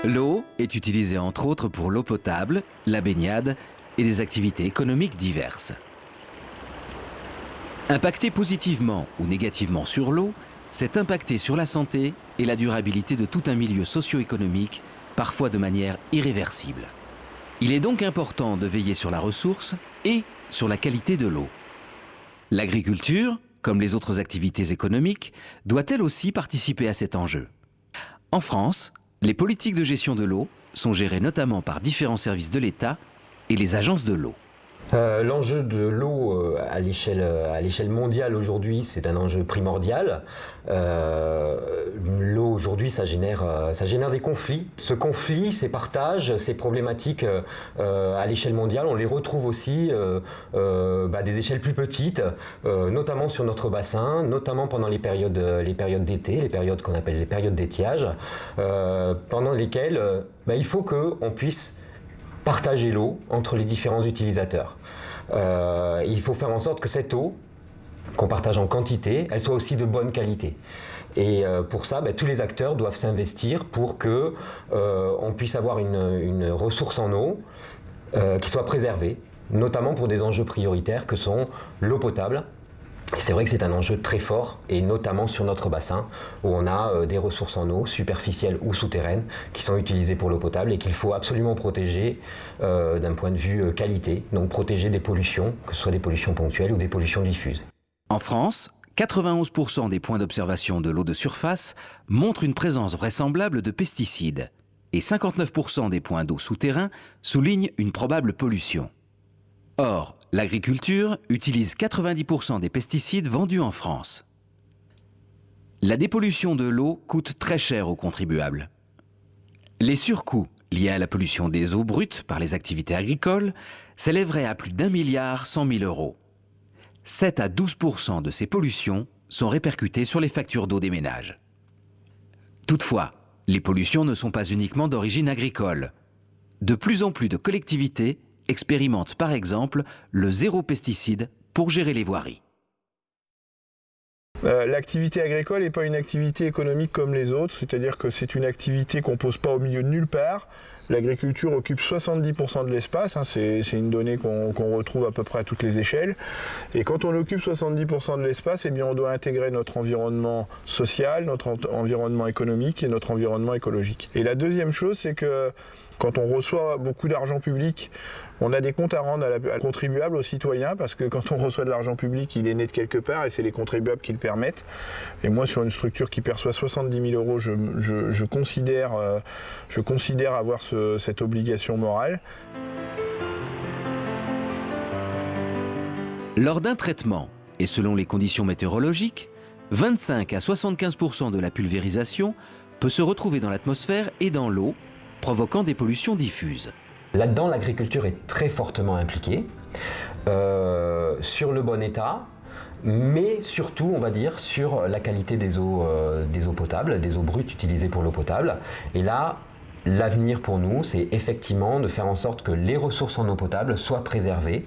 L'eau est utilisée entre autres pour l'eau potable, la baignade et des activités économiques diverses. Impacter positivement ou négativement sur l'eau, c'est impacter sur la santé et la durabilité de tout un milieu socio-économique, parfois de manière irréversible. Il est donc important de veiller sur la ressource et sur la qualité de l'eau. L'agriculture, comme les autres activités économiques, doit elle aussi participer à cet enjeu. En France, les politiques de gestion de l'eau sont gérées notamment par différents services de l'État et les agences de l'eau. L'enjeu de l'eau à l'échelle mondiale aujourd'hui, c'est un enjeu primordial. L'eau aujourd'hui, ça génère des conflits. Ce conflit, ces partages, ces problématiques à l'échelle mondiale, on les retrouve aussi des échelles plus petites, notamment sur notre bassin, notamment pendant les périodes d'été, les périodes qu'on appelle les périodes d'étiage, pendant lesquelles il faut qu'on puisse partager l'eau entre les différents utilisateurs. Il faut faire en sorte que cette eau, qu'on partage en quantité, elle soit aussi de bonne qualité. Et pour ça, tous les acteurs doivent s'investir pour qu'on puisse avoir une ressource en eau qui soit préservée, notamment pour des enjeux prioritaires que sont l'eau potable. Et c'est vrai que c'est un enjeu très fort, et notamment sur notre bassin, où on a des ressources en eau, superficielles ou souterraines, qui sont utilisées pour l'eau potable et qu'il faut absolument protéger d'un point de vue qualité, donc protéger des pollutions, que ce soit des pollutions ponctuelles ou des pollutions diffuses. En France, 91% des points d'observation de l'eau de surface montrent une présence vraisemblable de pesticides, et 59% des points d'eau souterrains soulignent une probable pollution. Or, l'agriculture utilise 90% des pesticides vendus en France. La dépollution de l'eau coûte très cher aux contribuables. Les surcoûts liés à la pollution des eaux brutes par les activités agricoles s'élèveraient à plus d'1,1 milliard €. 7 à 12% de ces pollutions sont répercutées sur les factures d'eau des ménages. Toutefois, les pollutions ne sont pas uniquement d'origine agricole. De plus en plus de collectivités expérimente par exemple le zéro pesticide pour gérer les voiries. L'activité agricole n'est pas une activité économique comme les autres, c'est-à-dire que c'est une activité qu'on ne pose pas au milieu de nulle part. L'agriculture occupe 70% de l'espace, c'est une donnée qu'on retrouve à peu près à toutes les échelles. Et quand on occupe 70% de l'espace, eh bien on doit intégrer notre environnement social, notre environnement économique et notre environnement écologique. Et la deuxième chose, c'est que quand on reçoit beaucoup d'argent public, on a des comptes à rendre à contribuables, aux citoyens, parce que quand on reçoit de l'argent public, il est né de quelque part et c'est les contribuables qui le permettent. Et moi, sur une structure qui perçoit 70 000 €, je considère avoir cette obligation morale. Lors d'un traitement, et selon les conditions météorologiques, 25 à 75% de la pulvérisation peut se retrouver dans l'atmosphère et dans l'eau, provoquant des pollutions diffuses. Là-dedans, l'agriculture est très fortement impliquée, sur le bon état, mais surtout, on va dire, sur la qualité des eaux potables, des eaux brutes utilisées pour l'eau potable. Et là, l'avenir pour nous, c'est effectivement de faire en sorte que les ressources en eau potable soient préservées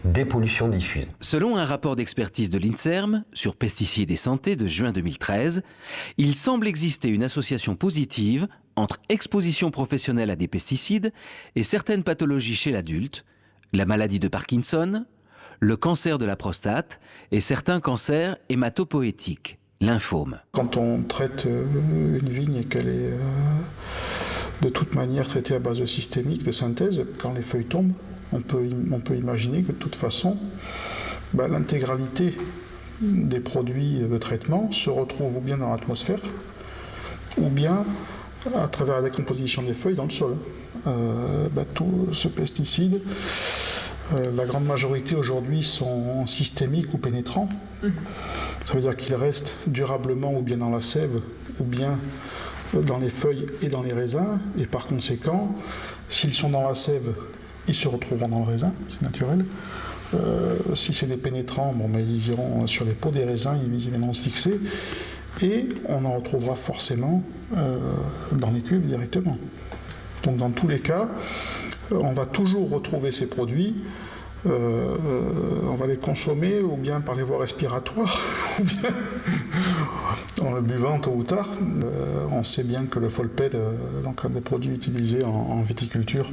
des pollutions diffuses. Selon un rapport d'expertise de l'INSERM sur pesticides et santé de juin 2013, il semble exister une association positive entre exposition professionnelle à des pesticides et certaines pathologies chez l'adulte, la maladie de Parkinson, le cancer de la prostate et certains cancers hématopoïétiques, lymphomes. Quand on traite une vigne et qu'elle est de toute manière traitée à base de systémique, de synthèse, quand les feuilles tombent, on peut imaginer que de toute façon, l'intégralité des produits de traitement se retrouve ou bien dans l'atmosphère, ou bien à travers la décomposition des feuilles dans le sol. Tout ce pesticide, la grande majorité aujourd'hui sont systémiques ou pénétrants. Ça veut dire qu'ils restent durablement ou bien dans la sève ou bien dans les feuilles et dans les raisins. Et par conséquent, s'ils sont dans la sève, ils se retrouveront dans le raisin, c'est naturel. Si c'est des pénétrants, ils iront sur les peaux des raisins, ils viendront se fixer. Et on en retrouvera forcément dans les cuves directement. Donc dans tous les cas, on va toujours retrouver ces produits, on va les consommer ou bien par les voies respiratoires, ou bien le buvant tôt ou tard. On sait bien que le folped, donc un des produits utilisés en viticulture,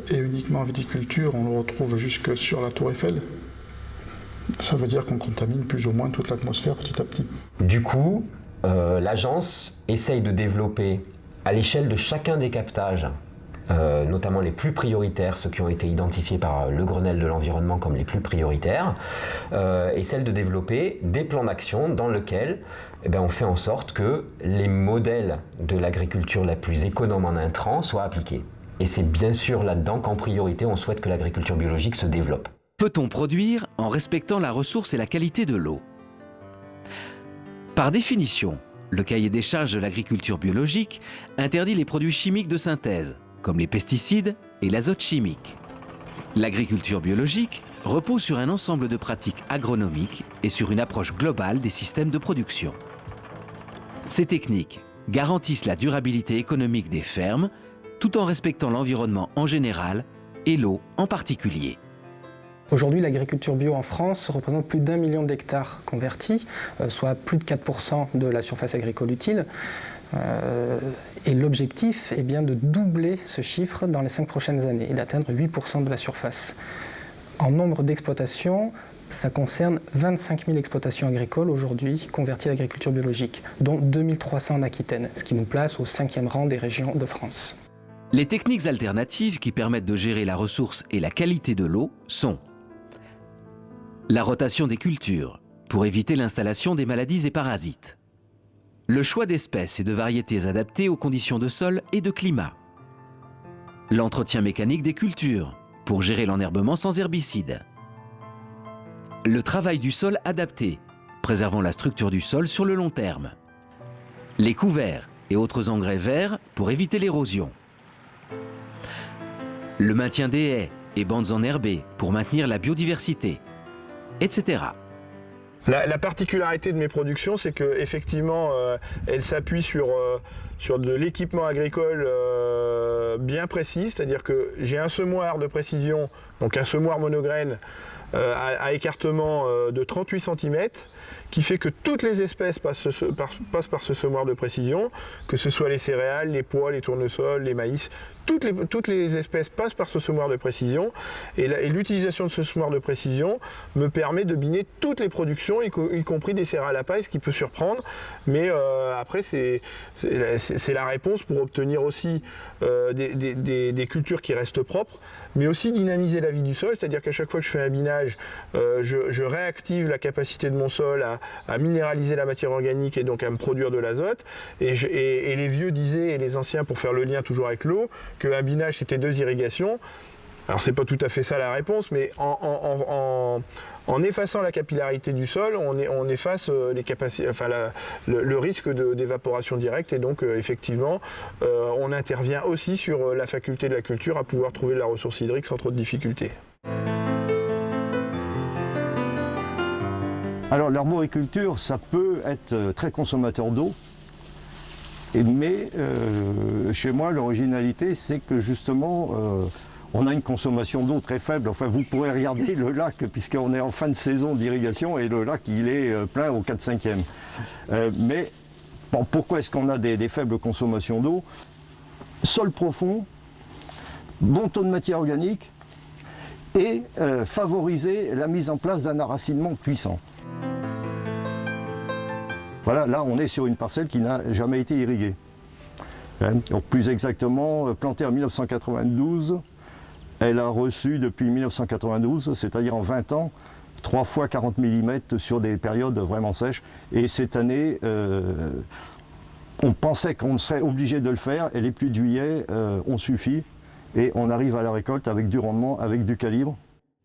et uniquement en viticulture, on le retrouve jusque sur la Tour Eiffel. Ça veut dire qu'on contamine plus ou moins toute l'atmosphère petit à petit. Du coup, l'agence essaye de développer à l'échelle de chacun des captages, notamment les plus prioritaires, ceux qui ont été identifiés par le Grenelle de l'environnement comme les plus prioritaires, essaie de développer des plans d'action dans lesquels on fait en sorte que les modèles de l'agriculture la plus économe en intrants soient appliqués. Et c'est bien sûr là-dedans qu'en priorité, on souhaite que l'agriculture biologique se développe. Peut-on produire en respectant la ressource et la qualité de l'eau? Par définition, le cahier des charges de l'agriculture biologique interdit les produits chimiques de synthèse, comme les pesticides et l'azote chimique. L'agriculture biologique repose sur un ensemble de pratiques agronomiques et sur une approche globale des systèmes de production. Ces techniques garantissent la durabilité économique des fermes, tout en respectant l'environnement en général et l'eau en particulier. Aujourd'hui, l'agriculture bio en France représente plus d'1 million d'hectares convertis, soit plus de 4% de la surface agricole utile. Et l'objectif est bien de doubler ce chiffre dans les 5 prochaines années et d'atteindre 8% de la surface. En nombre d'exploitations, ça concerne 25 000 exploitations agricoles aujourd'hui converties à l'agriculture biologique, dont 2300 en Aquitaine, ce qui nous place au 5e rang des régions de France. Les techniques alternatives qui permettent de gérer la ressource et la qualité de l'eau sont la rotation des cultures, pour éviter l'installation des maladies et parasites. Le choix d'espèces et de variétés adaptées aux conditions de sol et de climat. L'entretien mécanique des cultures, pour gérer l'enherbement sans herbicides. Le travail du sol adapté, préservant la structure du sol sur le long terme. Les couverts et autres engrais verts pour éviter l'érosion. Le maintien des haies et bandes enherbées pour maintenir la biodiversité, etc. La particularité de mes productions, c'est qu'effectivement, elles s'appuient sur de l'équipement agricole bien précis, c'est-à-dire que j'ai un semoir de précision, donc un semoir monograine à écartement de 38 cm, qui fait que toutes les espèces passent par ce semoir de précision, que ce soit les céréales, les pois, les tournesols, les maïs, toutes les espèces passent par ce semoir de précision, et l'utilisation de ce semoir de précision me permet de biner toutes les productions, y compris des céréales à paille, ce qui peut surprendre, mais après c'est la réponse pour obtenir aussi des cultures qui restent propres, mais aussi dynamiser la vie du sol, c'est-à-dire qu'à chaque fois que je fais un binage, je réactive la capacité de mon sol à minéraliser la matière organique et donc à me produire de l'azote, et les vieux disaient, et les anciens pour faire le lien toujours avec l'eau, qu'un binage c'était 2 irrigations. Alors c'est pas tout à fait ça la réponse, mais en effaçant la capillarité du sol, on efface le risque d'évaporation directe, et donc effectivement on intervient aussi sur la faculté de la culture à pouvoir trouver de la ressource hydrique sans trop de difficultés. Alors l'arboriculture, ça peut être très consommateur d'eau, mais chez moi l'originalité c'est que justement on a une consommation d'eau très faible. Enfin, vous pourrez regarder le lac, puisqu'on est en fin de saison d'irrigation, et le lac, il est plein au 4/5e. Mais bon, pourquoi est-ce qu'on a des faibles consommations d'eau? Sol profond, bon taux de matière organique, et favoriser la mise en place d'un enracinement puissant. Voilà, là, on est sur une parcelle qui n'a jamais été irriguée. Donc, plus exactement, plantée en 1992, elle a reçu depuis 1992, c'est-à-dire en 20 ans, 3 fois 40 mm sur des périodes vraiment sèches. Et cette année, on pensait qu'on serait obligé de le faire, et les pluies de juillet ont suffi. Et on arrive à la récolte avec du rendement, avec du calibre.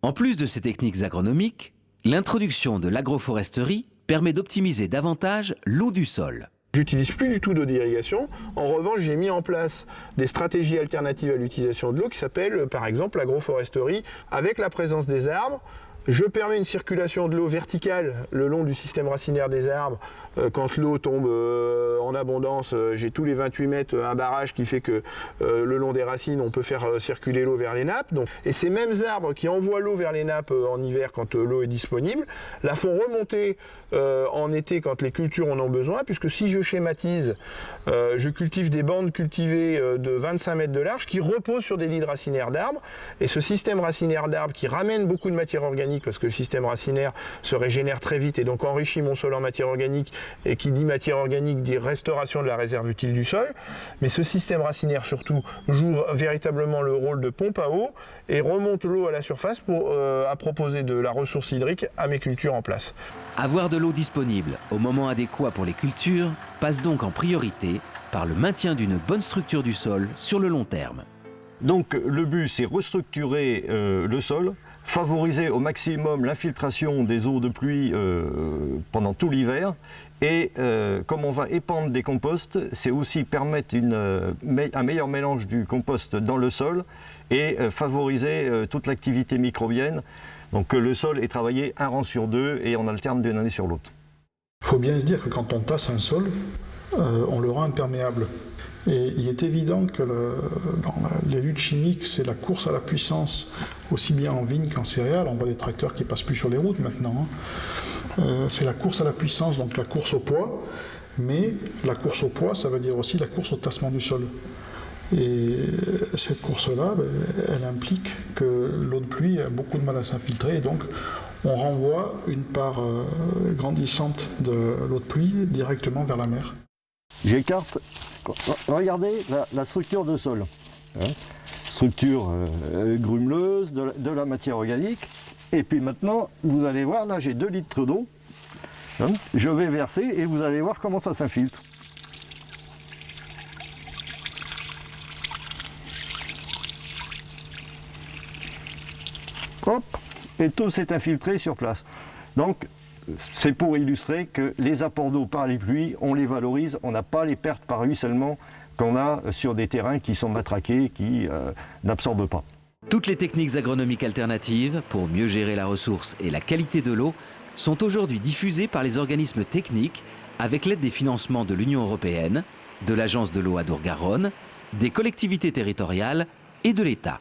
En plus de ces techniques agronomiques, l'introduction de l'agroforesterie permet d'optimiser davantage l'eau du sol. J'utilise plus du tout d'eau d'irrigation. En revanche, j'ai mis en place des stratégies alternatives à l'utilisation de l'eau qui s'appellent par exemple l'agroforesterie, avec la présence des arbres. Je permets une circulation de l'eau verticale le long du système racinaire des arbres. Quand l'eau tombe en abondance, j'ai tous les 28 mètres un barrage qui fait que le long des racines, on peut faire circuler l'eau vers les nappes. Donc, et ces mêmes arbres qui envoient l'eau vers les nappes en hiver quand l'eau est disponible, la font remonter en été quand les cultures en ont besoin, puisque si je schématise, je cultive des bandes cultivées de 25 mètres de large qui reposent sur des lits de racinaires d'arbres. Et ce système racinaire d'arbres qui ramène beaucoup de matière organique, parce que le système racinaire se régénère très vite et donc enrichit mon sol en matière organique, et qui dit matière organique dit restauration de la réserve utile du sol. Mais ce système racinaire surtout joue véritablement le rôle de pompe à eau et remonte l'eau à la surface pour à proposer de la ressource hydrique à mes cultures en place. Avoir de l'eau disponible au moment adéquat pour les cultures passe donc en priorité par le maintien d'une bonne structure du sol sur le long terme. Donc le but, c'est restructurer le sol, favoriser au maximum l'infiltration des eaux de pluie pendant tout l'hiver. Et comme on va épandre des composts, c'est aussi permettre un meilleur mélange du compost dans le sol et favoriser toute l'activité microbienne. Donc que le sol est travaillé un rang sur deux et on alterne d'une année sur l'autre. Il faut bien se dire que quand on tasse un sol, on le rend imperméable. Et il est évident que dans les luttes chimiques, c'est la course à la puissance, aussi bien en vigne qu'en céréales. On voit des tracteurs qui ne passent plus sur les routes maintenant. C'est la course à la puissance, donc la course au poids. Mais la course au poids, ça veut dire aussi la course au tassement du sol. Et cette course-là, elle implique que l'eau de pluie a beaucoup de mal à s'infiltrer. Et donc, on renvoie une part grandissante de l'eau de pluie directement vers la mer. J'écarte, regardez la structure de sol. Structure grumeleuse, de la matière organique. Et puis maintenant, vous allez voir, là j'ai 2 litres d'eau. Je vais verser et vous allez voir comment ça s'infiltre. Hop, et tout s'est infiltré sur place. Donc, c'est pour illustrer que les apports d'eau par les pluies, on les valorise, on n'a pas les pertes par ruissellement qu'on a sur des terrains qui sont matraqués, qui n'absorbent pas. Toutes les techniques agronomiques alternatives pour mieux gérer la ressource et la qualité de l'eau sont aujourd'hui diffusées par les organismes techniques avec l'aide des financements de l'Union européenne, de l'Agence de l'eau Adour-Garonne, des collectivités territoriales et de l'État.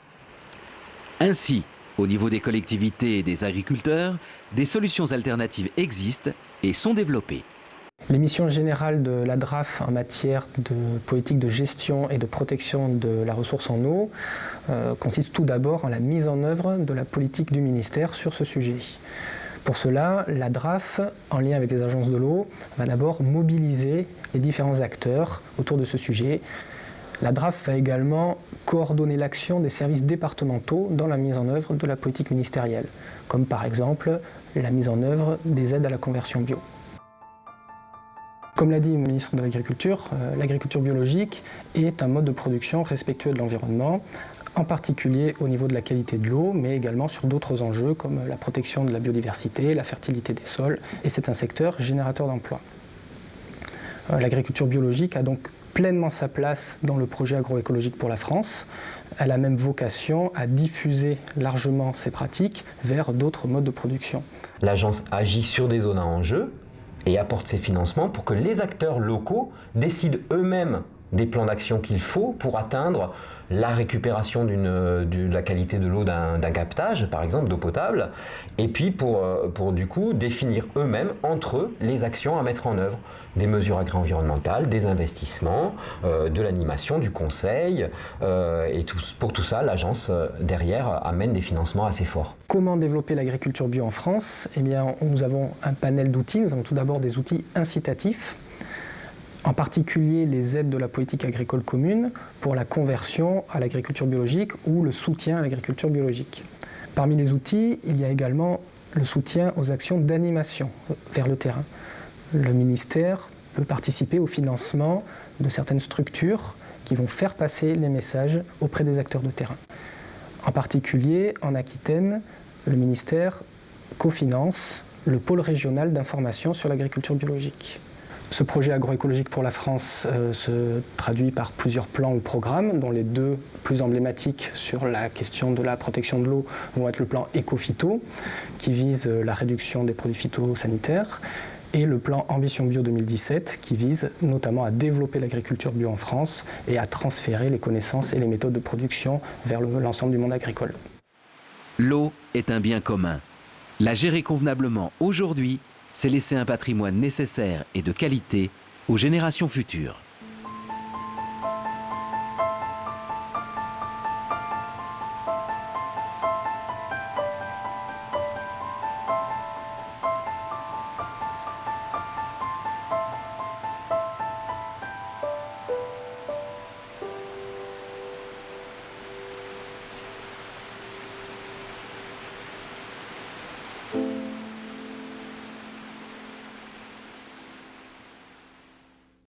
Ainsi, au niveau des collectivités et des agriculteurs, des solutions alternatives existent et sont développées. Les missions générales de la DRAF en matière de politique de gestion et de protection de la ressource en eau consistent tout d'abord en la mise en œuvre de la politique du ministère sur ce sujet. Pour cela, la DRAF, en lien avec les agences de l'eau, va d'abord mobiliser les différents acteurs autour de ce sujet. La DRAF va également coordonner l'action des services départementaux dans la mise en œuvre de la politique ministérielle, comme par exemple la mise en œuvre des aides à la conversion bio. Comme l'a dit le ministre de l'Agriculture, l'agriculture biologique est un mode de production respectueux de l'environnement, en particulier au niveau de la qualité de l'eau, mais également sur d'autres enjeux comme la protection de la biodiversité, la fertilité des sols, et c'est un secteur générateur d'emplois. L'agriculture biologique a donc pleinement sa place dans le projet agroécologique pour la France. Elle a même vocation à diffuser largement ces pratiques vers d'autres modes de production. L'agence agit sur des zones à enjeu et apporte ses financements pour que les acteurs locaux décident eux-mêmes des plans d'action qu'il faut pour atteindre la récupération de la qualité de l'eau d'un captage, par exemple, d'eau potable, et puis pour du coup définir eux-mêmes, entre eux, les actions à mettre en œuvre, des mesures agro-environnementales, des investissements, de l'animation, du conseil, et pour tout ça, l'agence, derrière, amène des financements assez forts. Comment développer l'agriculture bio en France ? Eh bien, nous avons un panel d'outils. Nous avons tout d'abord des outils incitatifs, en particulier les aides de la politique agricole commune pour la conversion à l'agriculture biologique ou le soutien à l'agriculture biologique. Parmi les outils, il y a également le soutien aux actions d'animation vers le terrain. Le ministère peut participer au financement de certaines structures qui vont faire passer les messages auprès des acteurs de terrain. En particulier, en Aquitaine, le ministère cofinance le pôle régional d'information sur l'agriculture biologique. Ce projet agroécologique pour la France se traduit par plusieurs plans ou programmes, dont les deux plus emblématiques sur la question de la protection de l'eau vont être le plan éco-phyto, qui vise la réduction des produits phytosanitaires, et le plan Ambition Bio 2017, qui vise notamment à développer l'agriculture bio en France et à transférer les connaissances et les méthodes de production vers l'ensemble du monde agricole. L'eau est un bien commun. La gérer convenablement aujourd'hui, c'est laisser un patrimoine nécessaire et de qualité aux générations futures.